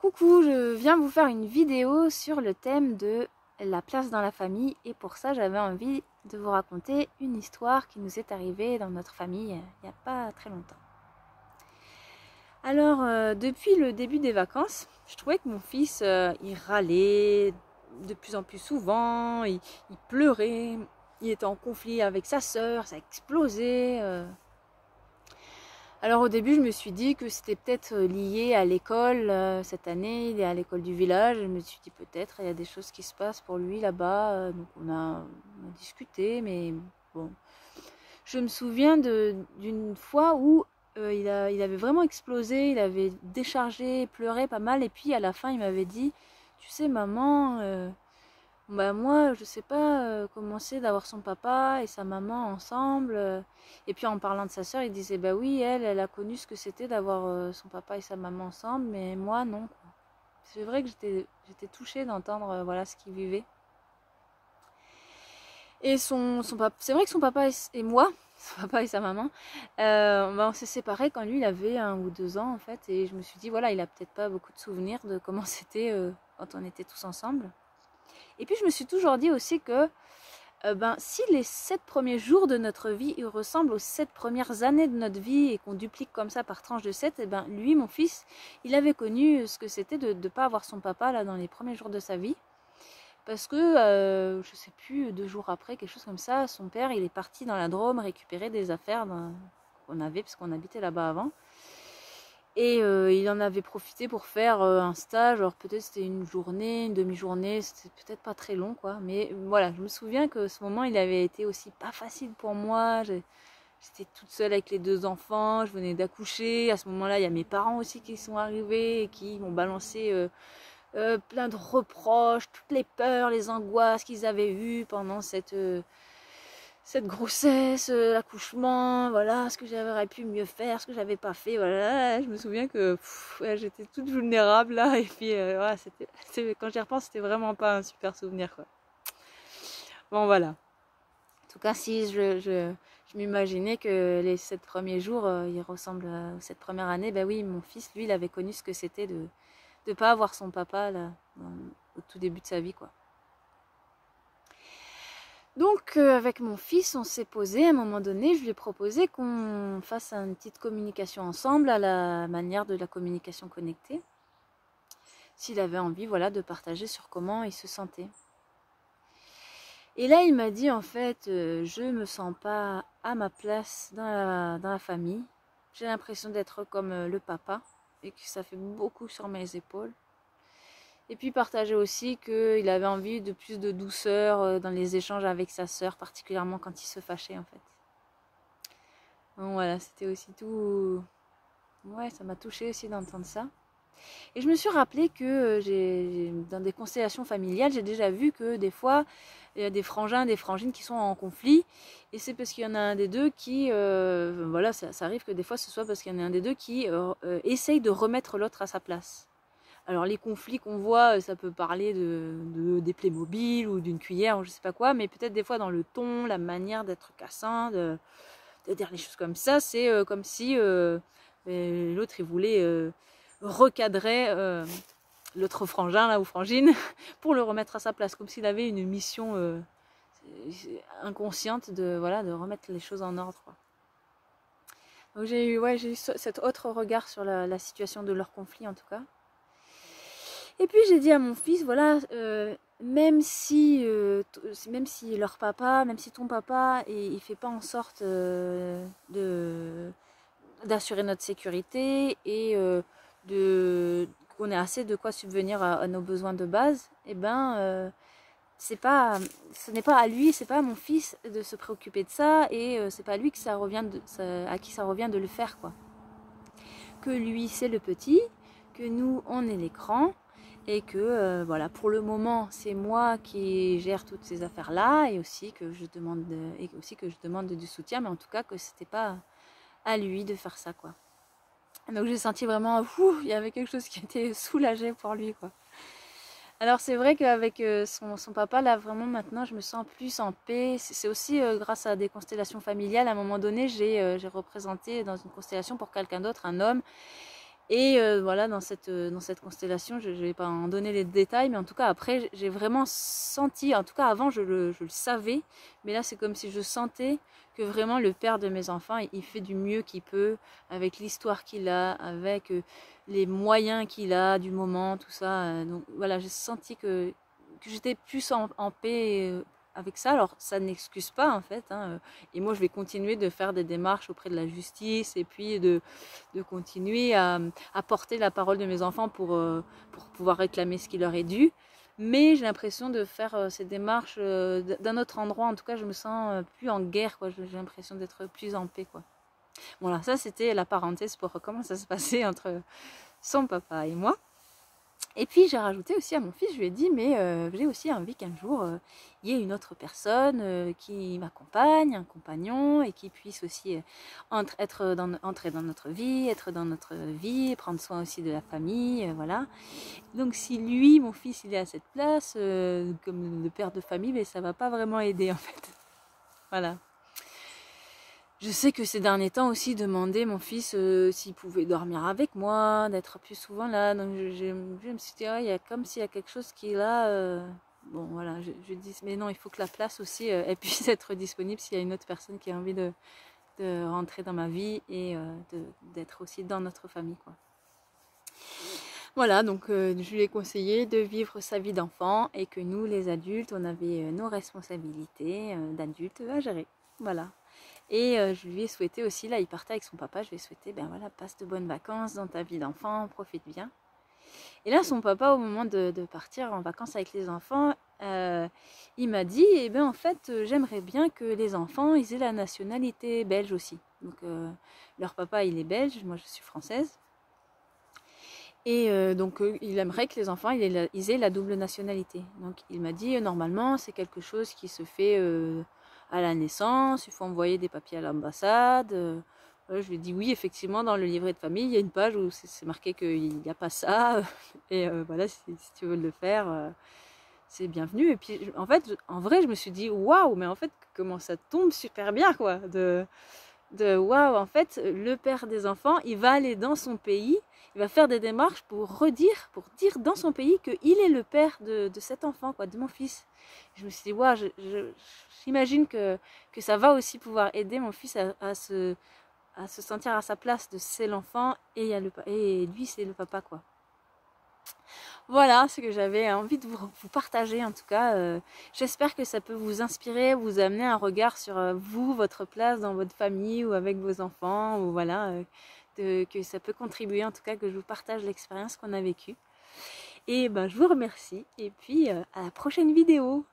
Coucou, je viens vous faire une vidéo sur le thème de la place dans la famille et pour ça j'avais envie de vous raconter une histoire qui nous est arrivée dans notre famille il n'y a pas très longtemps. Alors depuis le début des vacances, je trouvais que mon fils il râlait de plus en plus souvent, il pleurait, il était en conflit avec sa sœur, ça explosait. Alors au début, je me suis dit que c'était peut-être lié à l'école. Cette année, il est à l'école du village. Je me suis dit peut-être il y a des choses qui se passent pour lui là-bas. Donc on a discuté, mais bon. Je me souviens d'une fois où il avait vraiment explosé, il avait déchargé, pleuré pas mal. Et puis à la fin, il m'avait dit, tu sais maman, bah moi je sais pas comment c'est d'avoir son papa et sa maman ensemble. Et puis en parlant de sa sœur, il disait bah oui, elle a connu ce que c'était d'avoir son papa et sa maman ensemble, mais moi non, quoi. C'est vrai que j'étais touchée d'entendre voilà ce qu'il vivait. Et son papa, c'est vrai que son papa et moi, son papa et sa maman, bah on s'est séparés quand lui il avait 1 ou 2 ans en fait, et je me suis dit voilà, il a peut-être pas beaucoup de souvenirs de comment c'était quand on était tous ensemble. Et puis je me suis toujours dit aussi que si les 7 premiers jours de notre vie ils ressemblent aux 7 premières années de notre vie et qu'on duplique comme ça par tranche de 7, et lui, mon fils, il avait connu ce que c'était de ne pas avoir son papa là dans les premiers jours de sa vie. Parce que, je sais plus, 2 jours après, quelque chose comme ça, son père il est parti dans la Drôme récupérer des affaires qu'on avait, parce qu'on habitait là-bas avant. Et il en avait profité pour faire un stage, alors peut-être c'était une journée, une demi-journée, c'était peut-être pas très long quoi, mais voilà, je me souviens que ce moment il avait été aussi pas facile pour moi, j'étais toute seule avec les 2 enfants, je venais d'accoucher, à ce moment-là il y a mes parents aussi qui sont arrivés et qui m'ont balancé plein de reproches, toutes les peurs, les angoisses qu'ils avaient eues pendant cette grossesse, l'accouchement, voilà, ce que j'aurais pu mieux faire, ce que j'avais pas fait, voilà. Je me souviens que ouais, j'étais toute vulnérable là, et puis ouais, quand j'y repense, c'était vraiment pas un super souvenir quoi. Bon voilà. En tout cas, si je m'imaginais que les 7 premiers jours, ils ressemblent à cette première année, ben oui, mon fils, lui, il avait connu ce que c'était de pas avoir son papa là, au tout début de sa vie quoi. Donc avec mon fils, on s'est posé à un moment donné, je lui ai proposé qu'on fasse une petite communication ensemble à la manière de la communication connectée. S'il avait envie voilà, de partager sur comment il se sentait. Et là il m'a dit en fait, je me sens pas à ma place dans la famille. J'ai l'impression d'être comme le papa et que ça fait beaucoup sur mes épaules. Et puis partager aussi qu'il avait envie de plus de douceur dans les échanges avec sa sœur, particulièrement quand il se fâchait en fait. Donc voilà, c'était aussi tout... Ouais, ça m'a touchée aussi d'entendre ça. Et je me suis rappelé que dans des constellations familiales, j'ai déjà vu que des fois, il y a des frangins, des frangines qui sont en conflit. Et c'est parce qu'il y en a un des deux qui... voilà, ça arrive que des fois, ce soit parce qu'il y en a un des deux qui essaye de remettre l'autre à sa place. Alors les conflits qu'on voit, ça peut parler des Playmobil ou d'une cuillère ou je sais pas quoi, mais peut-être des fois dans le ton, la manière d'être cassant, de dire les choses comme ça, c'est comme si l'autre il voulait recadrer l'autre frangin là ou frangine pour le remettre à sa place, comme s'il avait une mission inconsciente de voilà de remettre les choses en ordre quoi. Donc j'ai eu cet autre regard sur la situation de leur conflit en tout cas. Et puis j'ai dit à mon fils, voilà, même si leur papa, même si ton papa, il fait pas en sorte d'assurer notre sécurité et qu'on ait assez de quoi subvenir à nos besoins de base, et ce n'est pas à lui, c'est pas à mon fils de se préoccuper de ça et c'est pas à lui que à qui ça revient de le faire quoi. Que lui c'est le petit, que nous on est l'écran. Et que voilà, pour le moment c'est moi qui gère toutes ces affaires là et aussi que je demande du soutien, mais en tout cas que c'était pas à lui de faire ça quoi. Donc j'ai senti vraiment il y avait quelque chose qui était soulagé pour lui quoi. Alors c'est vrai qu'avec son papa là vraiment maintenant je me sens plus en paix. C'est aussi grâce à des constellations familiales. À un moment donné j'ai représenté dans une constellation pour quelqu'un d'autre un homme. Et voilà, dans cette constellation, je ne vais pas en donner les détails, mais en tout cas, après, j'ai vraiment senti, en tout cas, avant, je le savais, mais là, c'est comme si je sentais que vraiment le père de mes enfants, il fait du mieux qu'il peut, avec l'histoire qu'il a, avec les moyens qu'il a du moment, tout ça. Donc voilà, j'ai senti que j'étais plus en paix avec ça. Alors, ça n'excuse pas, en fait, hein, et moi, je vais continuer de faire des démarches auprès de la justice, et puis de continuer à porter la parole de mes enfants pour pouvoir réclamer ce qui leur est dû. Mais j'ai l'impression de faire ces démarches d'un autre endroit. En tout cas, je me sens plus en guerre, quoi. J'ai l'impression d'être plus en paix, quoi. Voilà, ça c'était la parenthèse pour comment ça se passait entre son papa et moi. Et puis j'ai rajouté aussi à mon fils, je lui ai dit, mais j'ai aussi envie qu'un jour, il y ait une autre personne qui m'accompagne, un compagnon, et qui puisse aussi entrer dans notre vie, être dans notre vie, prendre soin aussi de la famille, voilà. Donc si lui, mon fils, il est à cette place, comme le père de famille, mais ça va pas vraiment aider en fait. Voilà. Je sais que ces derniers temps aussi, demandé mon fils s'il pouvait dormir avec moi, d'être plus souvent là. Donc je me suis dit, il y a comme s'il y a quelque chose qui est là. Bon voilà, je dis, mais non, il faut que la place aussi, elle puisse être disponible s'il y a une autre personne qui a envie de rentrer dans ma vie et d'être aussi dans notre famille, quoi. Voilà, donc je lui ai conseillé de vivre sa vie d'enfant et que nous, les adultes, on avait nos responsabilités d'adultes à gérer. Voilà. Et je lui ai souhaité aussi, là il partait avec son papa, je lui ai souhaité, ben voilà, passe de bonnes vacances dans ta vie d'enfant, profite bien. Et là son papa, au moment de partir en vacances avec les enfants, il m'a dit, eh ben en fait j'aimerais bien que les enfants ils aient la nationalité belge aussi. Donc leur papa il est belge, moi je suis française. Et donc il aimerait que les enfants ils aient la double nationalité. Donc il m'a dit, normalement c'est quelque chose qui se fait à la naissance, il faut envoyer des papiers à l'ambassade. Je lui ai dit oui, effectivement, dans le livret de famille, il y a une page où c'est marqué qu'il n'y a pas ça. Et voilà, si tu veux le faire, c'est bienvenu. Et puis, en fait, en vrai, je me suis dit waouh, mais en fait, comment ça tombe super bien, quoi. Waouh, en fait, le père des enfants, il va aller dans son pays, il va faire des démarches pour dire dans son pays qu'il est le père de cet enfant, quoi, de mon fils. Je me suis dit, waouh, j'imagine que ça va aussi pouvoir aider mon fils à se sentir à sa place de c'est l'enfant et lui c'est le papa, quoi. Voilà ce que j'avais envie de vous partager en tout cas. J'espère que ça peut vous inspirer, vous amener un regard sur vous, votre place dans votre famille ou avec vos enfants, ou voilà, que ça peut contribuer en tout cas que je vous partage l'expérience qu'on a vécue. Et ben je vous remercie et puis à la prochaine vidéo.